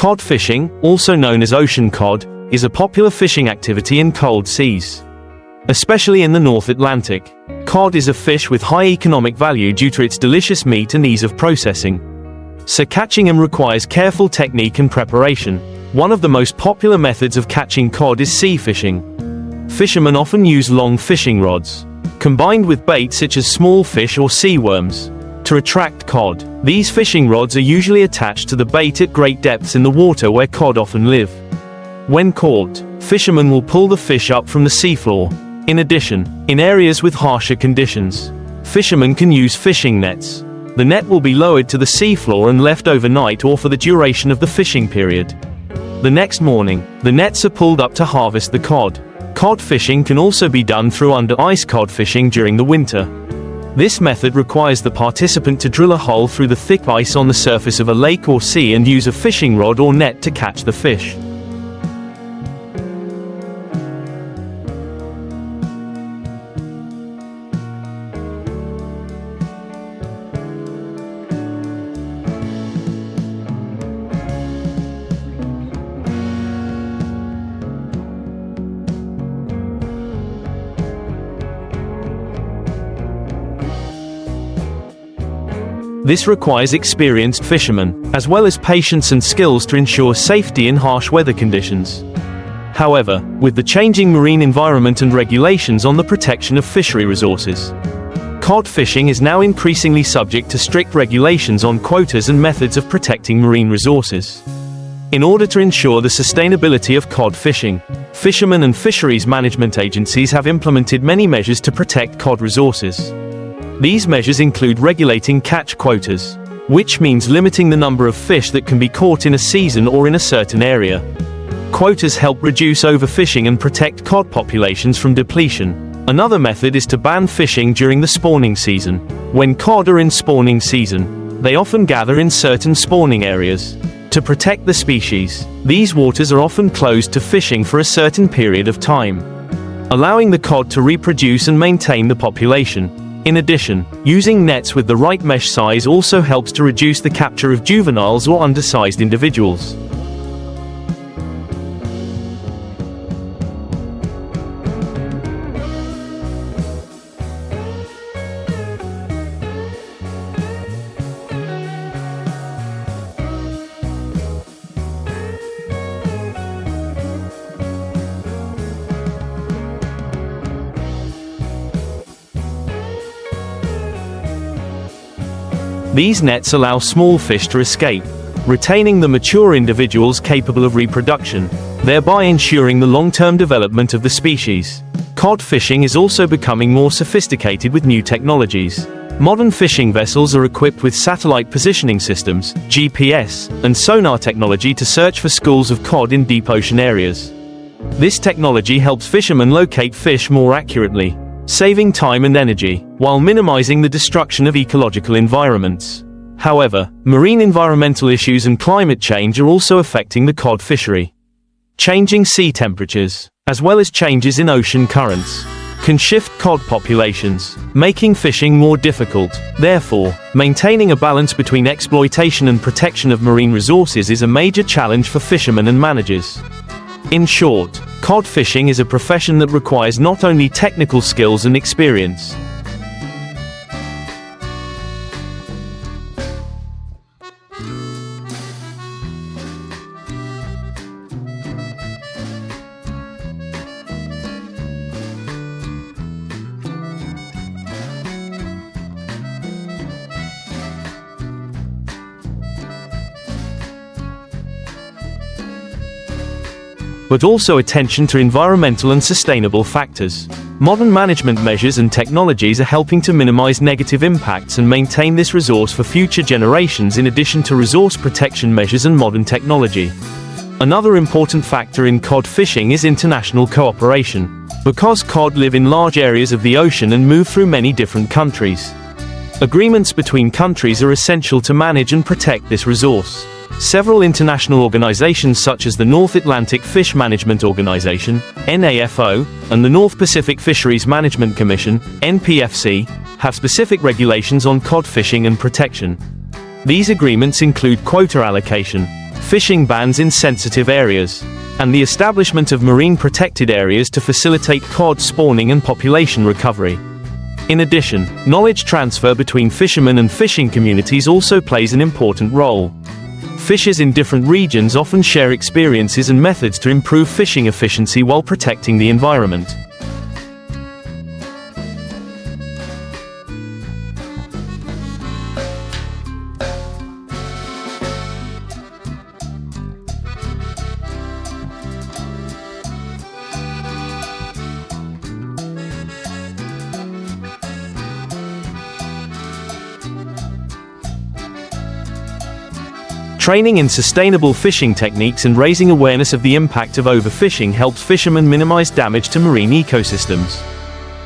Cod fishing, also known as ocean cod, is a popular fishing activity in cold seas. Especially in the North Atlantic, cod is a fish with high economic value due to its delicious meat and ease of processing. So catching them requires careful technique and preparation. One of the most popular methods of catching cod is sea fishing. Fishermen often use long fishing rods, combined with bait such as small fish or sea worms, to attract cod. These fishing rods are usually attached to the bait at great depths in the water where cod often live. When caught, fishermen will pull the fish up from the seafloor. In addition, in areas with harsher conditions, fishermen can use fishing nets. The net will be lowered to the seafloor and left overnight or for the duration of the fishing period. The next morning, the nets are pulled up to harvest the cod. Cod fishing can also be done through under-ice cod fishing during the winter. This method requires the participant to drill a hole through the thick ice on the surface of a lake or sea and use a fishing rod or net to catch the fish. This requires experienced fishermen, as well as patience and skills to ensure safety in harsh weather conditions. However, with the changing marine environment and regulations on the protection of fishery resources, cod fishing is now increasingly subject to strict regulations on quotas and methods of protecting marine resources. In order to ensure the sustainability of cod fishing, fishermen and fisheries management agencies have implemented many measures to protect cod resources. These measures include regulating catch quotas, which means limiting the number of fish that can be caught in a season or in a certain area. Quotas help reduce overfishing and protect cod populations from depletion. Another method is to ban fishing during the spawning season. When cod are in spawning season, they often gather in certain spawning areas. To protect the species, these waters are often closed to fishing for a certain period of time, allowing the cod to reproduce and maintain the population. In addition, using nets with the right mesh size also helps to reduce the capture of juveniles or undersized individuals. These nets allow small fish to escape, retaining the mature individuals capable of reproduction, thereby ensuring the long-term development of the species. Cod fishing is also becoming more sophisticated with new technologies. Modern fishing vessels are equipped with satellite positioning systems, GPS, and sonar technology to search for schools of cod in deep ocean areas. This technology helps fishermen locate fish more accurately, saving time and energy, while minimizing the destruction of ecological environments. However, marine environmental issues and climate change are also affecting the cod fishery. Changing sea temperatures, as well as changes in ocean currents, can shift cod populations, making fishing more difficult. Therefore, maintaining a balance between exploitation and protection of marine resources is a major challenge for fishermen and managers. In short, cod fishing is a profession that requires not only technical skills and experience, but also attention to environmental and sustainable factors. Modern management measures and technologies are helping to minimize negative impacts and maintain this resource for future generations in addition to resource protection measures and modern technology. Another important factor in cod fishing is international cooperation. Because cod live in large areas of the ocean and move through many different countries, agreements between countries are essential to manage and protect this resource. Several international organizations such as the North Atlantic Fish Management Organization, NAFO, and the North Pacific Fisheries Management Commission, NPFC, have specific regulations on cod fishing and protection. These agreements include quota allocation, fishing bans in sensitive areas, and the establishment of marine protected areas to facilitate cod spawning and population recovery. In addition, knowledge transfer between fishermen and fishing communities also plays an important role. Fishers in different regions often share experiences and methods to improve fishing efficiency while protecting the environment. Training in sustainable fishing techniques and raising awareness of the impact of overfishing helps fishermen minimize damage to marine ecosystems.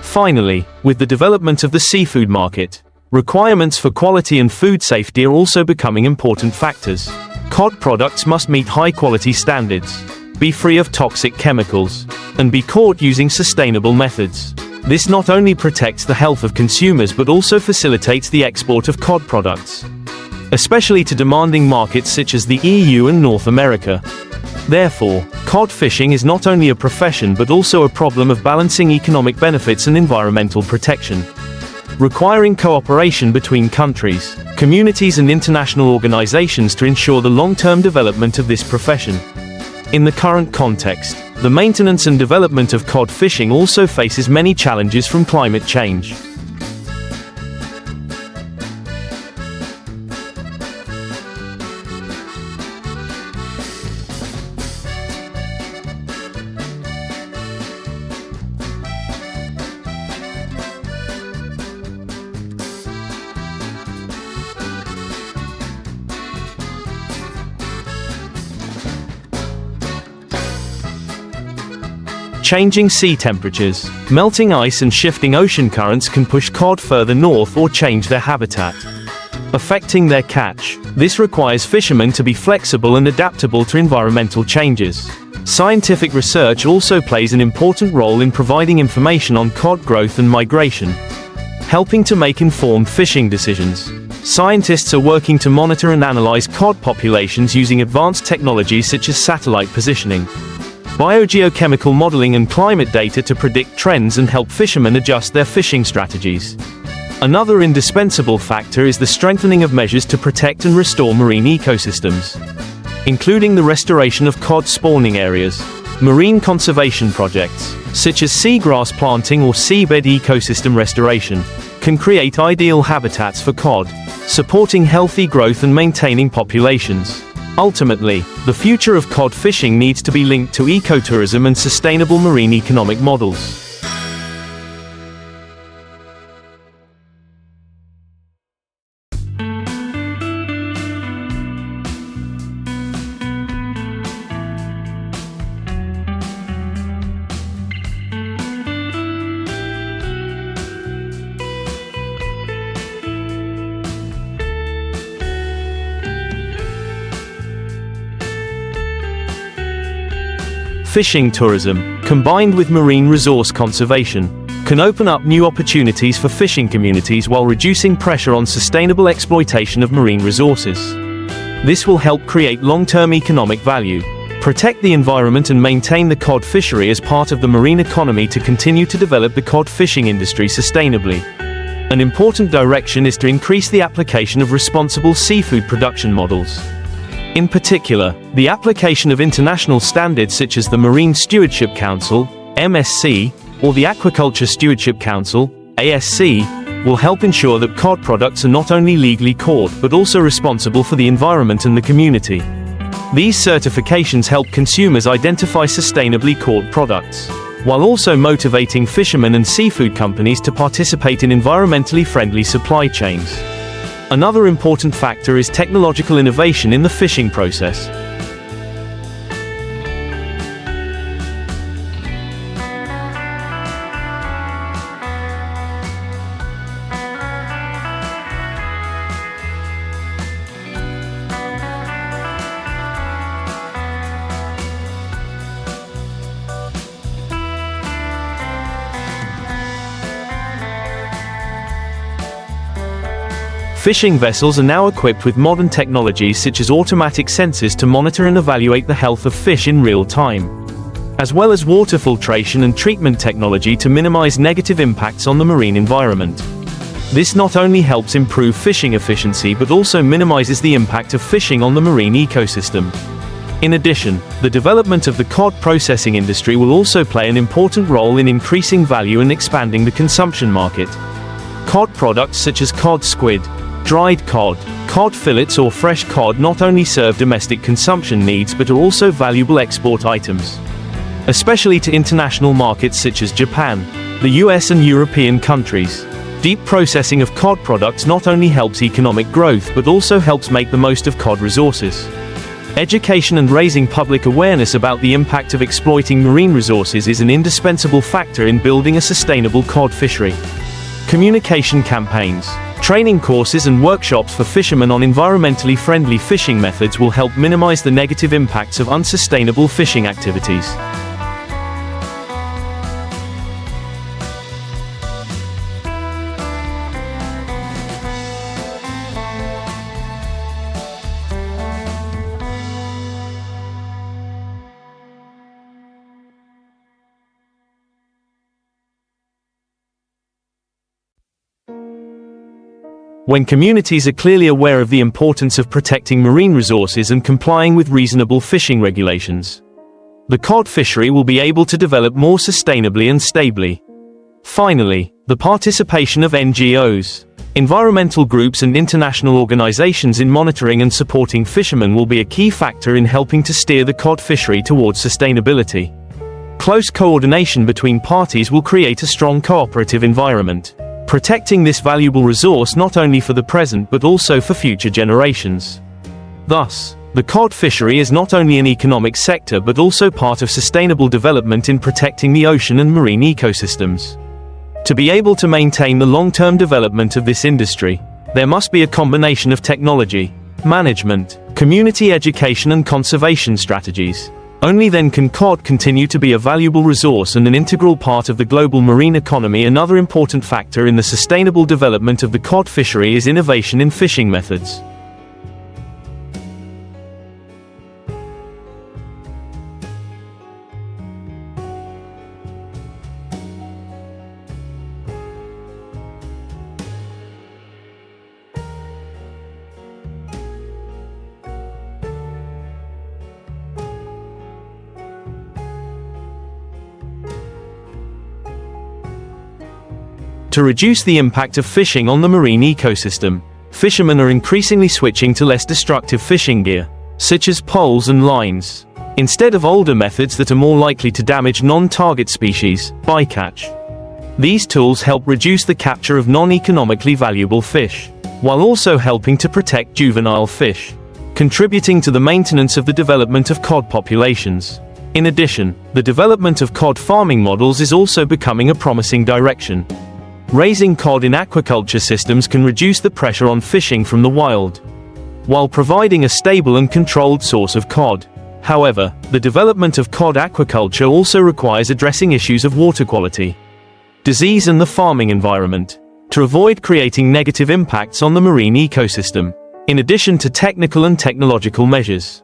Finally, with the development of the seafood market, requirements for quality and food safety are also becoming important factors. Cod products must meet high-quality standards, be free of toxic chemicals, and be caught using sustainable methods. This not only protects the health of consumers but also facilitates the export of cod products, especially to demanding markets such as the EU and North America. Therefore, cod fishing is not only a profession but also a problem of balancing economic benefits and environmental protection, requiring cooperation between countries, communities and international organizations to ensure the long-term development of this profession. In the current context, the maintenance and development of cod fishing also faces many challenges from climate change. Changing sea temperatures, melting ice and shifting ocean currents can push cod further north or change their habitat, affecting their catch. This requires fishermen to be flexible and adaptable to environmental changes. Scientific research also plays an important role in providing information on cod growth and migration, helping to make informed fishing decisions. Scientists are working to monitor and analyze cod populations using advanced technologies such as satellite positioning, biogeochemical modeling and climate data to predict trends and help fishermen adjust their fishing strategies. Another indispensable factor is the strengthening of measures to protect and restore marine ecosystems, including the restoration of cod spawning areas. Marine conservation projects, such as seagrass planting or seabed ecosystem restoration, can create ideal habitats for cod, supporting healthy growth and maintaining populations. Ultimately, the future of cod fishing needs to be linked to ecotourism and sustainable marine economic models. Fishing tourism, combined with marine resource conservation, can open up new opportunities for fishing communities while reducing pressure on sustainable exploitation of marine resources. This will help create long-term economic value, protect the environment and maintain the cod fishery as part of the marine economy to continue to develop the cod fishing industry sustainably. An important direction is to increase the application of responsible seafood production models. In particular, the application of international standards such as the Marine Stewardship Council, MSC, or the Aquaculture Stewardship Council, ASC, will help ensure that cod products are not only legally caught but also responsible for the environment and the community. These certifications help consumers identify sustainably caught products, while also motivating fishermen and seafood companies to participate in environmentally friendly supply chains. Another important factor is technological innovation in the fishing process. Fishing vessels are now equipped with modern technologies such as automatic sensors to monitor and evaluate the health of fish in real time, as well as water filtration and treatment technology to minimize negative impacts on the marine environment. This not only helps improve fishing efficiency but also minimizes the impact of fishing on the marine ecosystem. In addition, the development of the cod processing industry will also play an important role in increasing value and expanding the consumption market. Cod products such as cod squid, dried cod, cod fillets or fresh cod not only serve domestic consumption needs but are also valuable export items, especially to international markets such as Japan, the US and European countries. Deep processing of cod products not only helps economic growth but also helps make the most of cod resources. Education and raising public awareness about the impact of exploiting marine resources is an indispensable factor in building a sustainable cod fishery. Communication campaigns, training courses and workshops for fishermen on environmentally friendly fishing methods will help minimize the negative impacts of unsustainable fishing activities. When communities are clearly aware of the importance of protecting marine resources and complying with reasonable fishing regulations, the cod fishery will be able to develop more sustainably and stably. Finally, the participation of NGOs, environmental groups and international organizations in monitoring and supporting fishermen will be a key factor in helping to steer the cod fishery towards sustainability. Close coordination between parties will create a strong cooperative environment, protecting this valuable resource not only for the present but also for future generations. Thus, the cod fishery is not only an economic sector but also part of sustainable development in protecting the ocean and marine ecosystems. To be able to maintain the long-term development of this industry, there must be a combination of technology, management, community education and conservation strategies. Only then can cod continue to be a valuable resource and an integral part of the global marine economy. Another important factor in the sustainable development of the cod fishery is innovation in fishing methods. To reduce the impact of fishing on the marine ecosystem, fishermen are increasingly switching to less destructive fishing gear, such as poles and lines, instead of older methods that are more likely to damage non-target species, bycatch. These tools help reduce the capture of non-economically valuable fish, while also helping to protect juvenile fish, contributing to the maintenance of the development of cod populations. In addition, the development of cod farming models is also becoming a promising direction. Raising cod in aquaculture systems can reduce the pressure on fishing from the wild, while providing a stable and controlled source of cod. However, the development of cod aquaculture also requires addressing issues of water quality, disease and the farming environment, to avoid creating negative impacts on the marine ecosystem, in addition to technical and technological measures.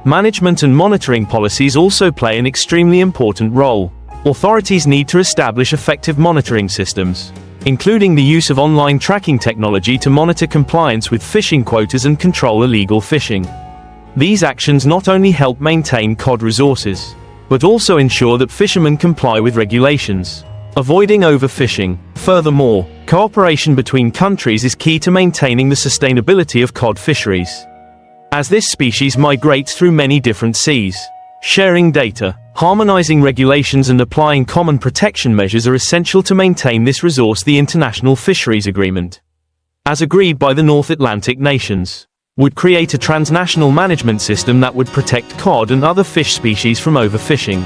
Management and monitoring policies also play an extremely important role. Authorities need to establish effective monitoring systems, including the use of online tracking technology to monitor compliance with fishing quotas and control illegal fishing. These actions not only help maintain cod resources, but also ensure that fishermen comply with regulations, avoiding overfishing. Furthermore, cooperation between countries is key to maintaining the sustainability of cod fisheries, as this species migrates through many different seas. Sharing data, harmonizing regulations and applying common protection measures are essential to maintain this resource. The International Fisheries Agreement, as agreed by the North Atlantic nations, would create a transnational management system that would protect cod and other fish species from overfishing.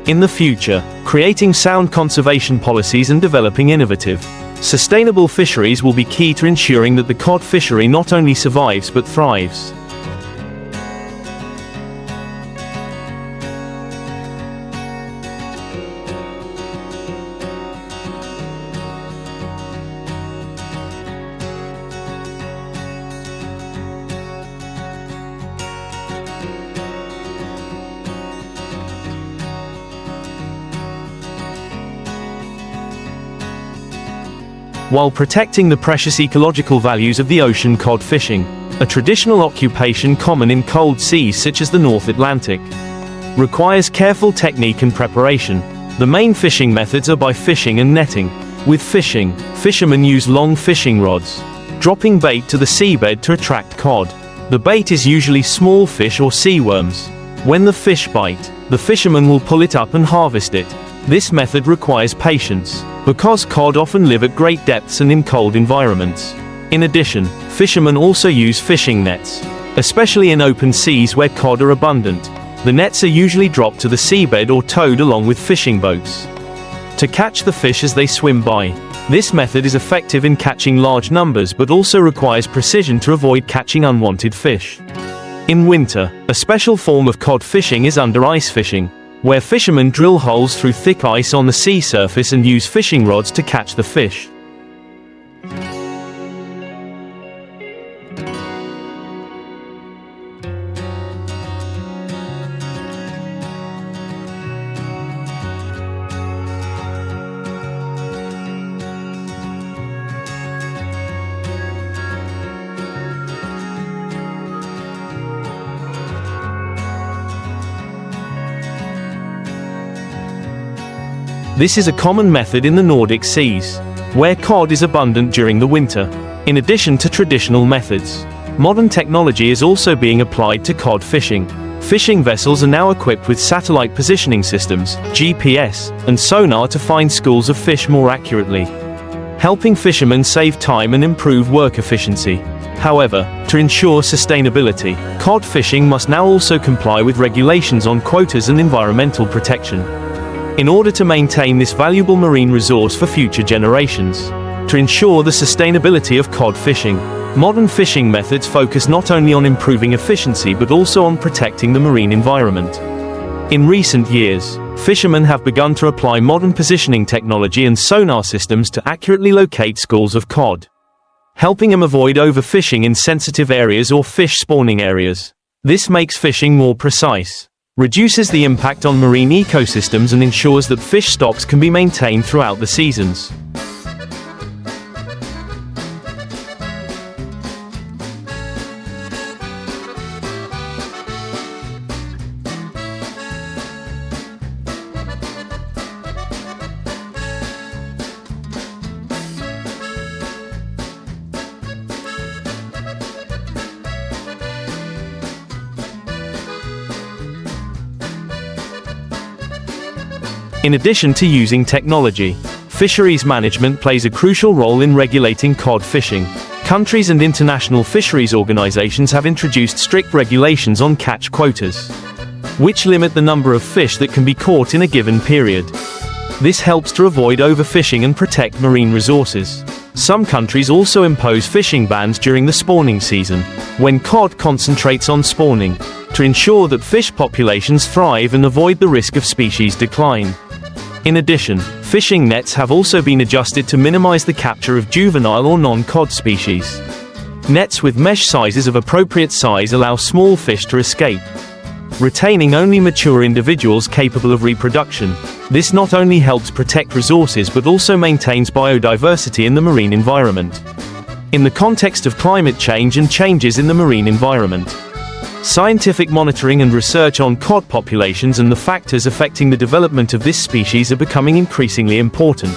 In the future, creating sound conservation policies and developing innovative, sustainable fisheries will be key to ensuring that the cod fishery not only survives but thrives. While protecting the precious ecological values of the ocean, cod fishing, a traditional occupation common in cold seas such as the North Atlantic, requires careful technique and preparation. The main fishing methods are by fishing and netting. With fishing, fishermen use long fishing rods, dropping bait to the seabed to attract cod. The bait is usually small fish or sea worms. When the fish bite, the fisherman will pull it up and harvest it. This method requires patience, because cod often live at great depths and in cold environments. In addition, fishermen also use fishing nets, especially in open seas where cod are abundant. The nets are usually dropped to the seabed or towed along with fishing boats to catch the fish as they swim by. This method is effective in catching large numbers but also requires precision to avoid catching unwanted fish. In winter, a special form of cod fishing is under ice fishing, where fishermen drill holes through thick ice on the sea surface and use fishing rods to catch the fish. This is a common method in the Nordic seas, where cod is abundant during the winter. In addition to traditional methods, modern technology is also being applied to cod fishing. Fishing vessels are now equipped with satellite positioning systems, GPS, and sonar to find schools of fish more accurately, helping fishermen save time and improve work efficiency. However, to ensure sustainability, cod fishing must now also comply with regulations on quotas and environmental protection, in order to maintain this valuable marine resource for future generations. To ensure the sustainability of cod fishing, modern fishing methods focus not only on improving efficiency but also on protecting the marine environment. In recent years, fishermen have begun to apply modern positioning technology and sonar systems to accurately locate schools of cod, helping them avoid overfishing in sensitive areas or fish spawning areas. This makes fishing more precise, reduces the impact on marine ecosystems, and ensures that fish stocks can be maintained throughout the seasons. In addition to using technology, fisheries management plays a crucial role in regulating cod fishing. Countries and international fisheries organizations have introduced strict regulations on catch quotas, which limit the number of fish that can be caught in a given period. This helps to avoid overfishing and protect marine resources. Some countries also impose fishing bans during the spawning season, when cod concentrates on spawning, to ensure that fish populations thrive and avoid the risk of species decline. In addition, fishing nets have also been adjusted to minimize the capture of juvenile or non-cod species. Nets with mesh sizes of appropriate size allow small fish to escape, retaining only mature individuals capable of reproduction. This not only helps protect resources but also maintains biodiversity in the marine environment. In the context of climate change and changes in the marine environment, scientific monitoring and research on cod populations and the factors affecting the development of this species are becoming increasingly important.